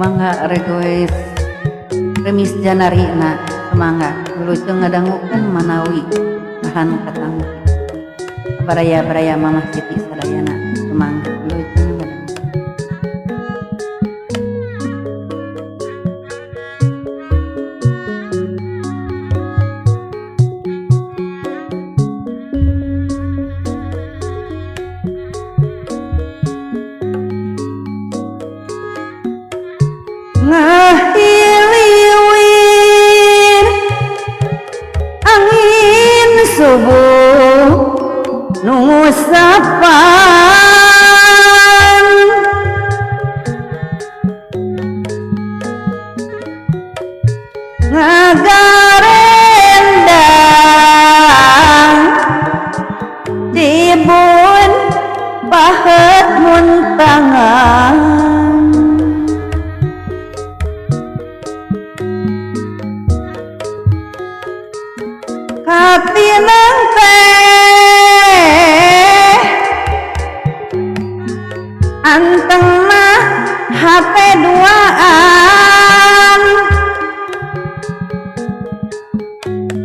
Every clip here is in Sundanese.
mangga regois remis janarina semangga lucu ngadangukeun manawi bahan katang baraya-baraya mamah Siti sadayana semangga lucu ngadangukeun ngahiliwir angin subuh nu sapan ngagarendang tibun pahet muntangan katinang teh anteng mah HP duaan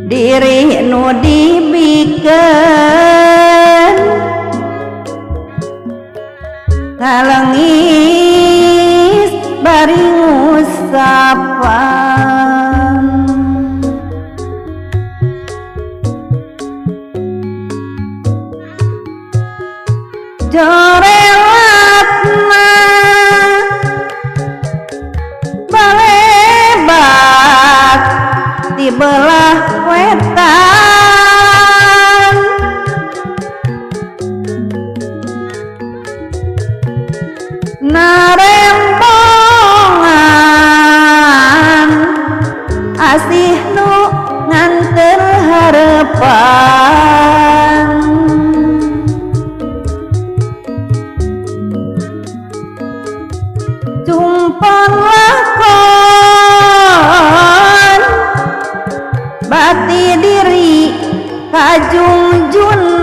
diri nu dibikeun ngalengis bari ngusapan jorelatna balebat di belah wetan narembongan asih nu nganter harepan Jumpon lakon bati diri kajungjunan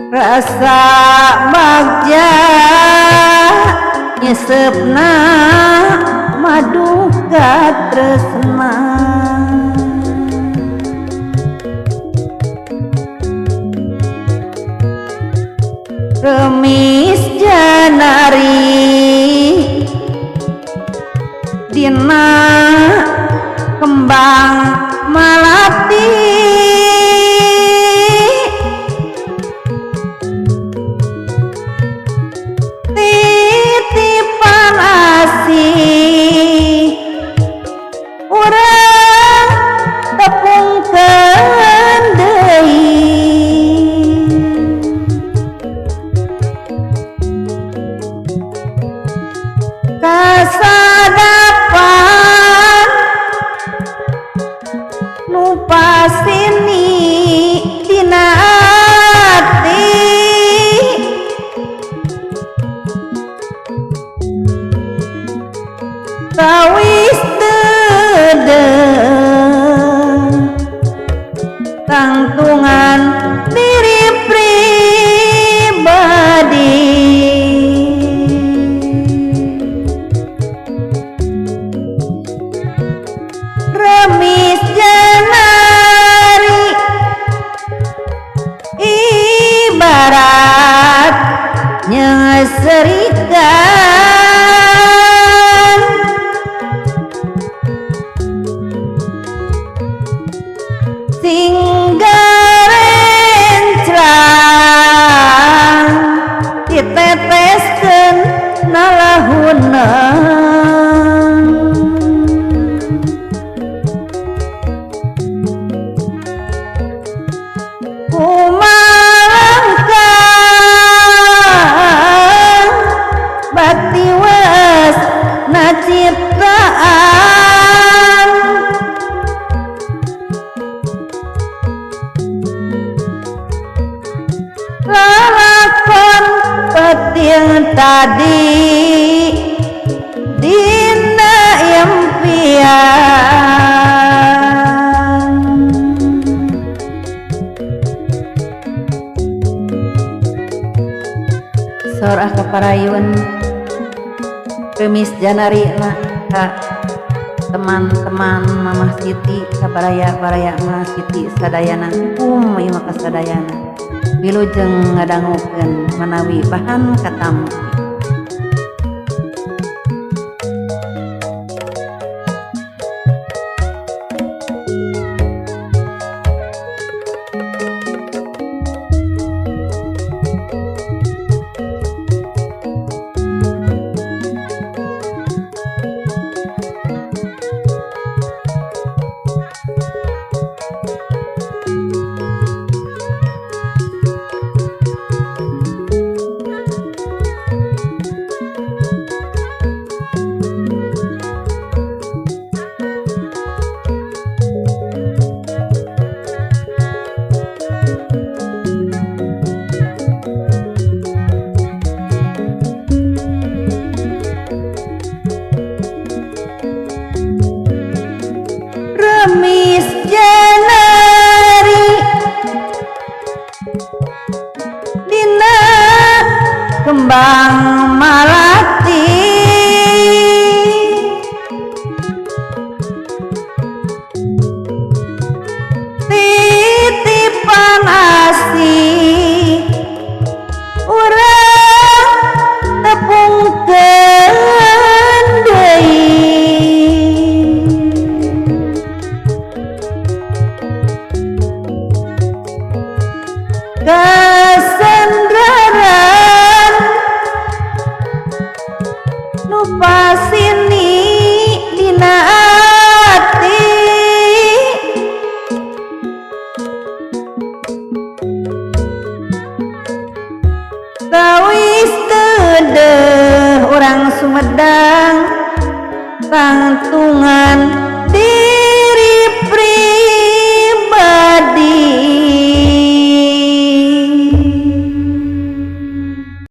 rasa bagja nyesepna maduka tresna remis janari dina kembang malati titipan asih urang tepungkeun deui kasadapan sorah kaparayun Remis Janari na teman-teman Mamah Siti kabaraya-baraya Mamah Siti sadayana ieu mah kasadayana wilujeng ngadangukeun manawi bahan katampi. Remis Janari dina kembang malati titipan asih urang tepungkeun deui kasandaran nu pasini dina ati kawis teu urang Sumedang tangtungan di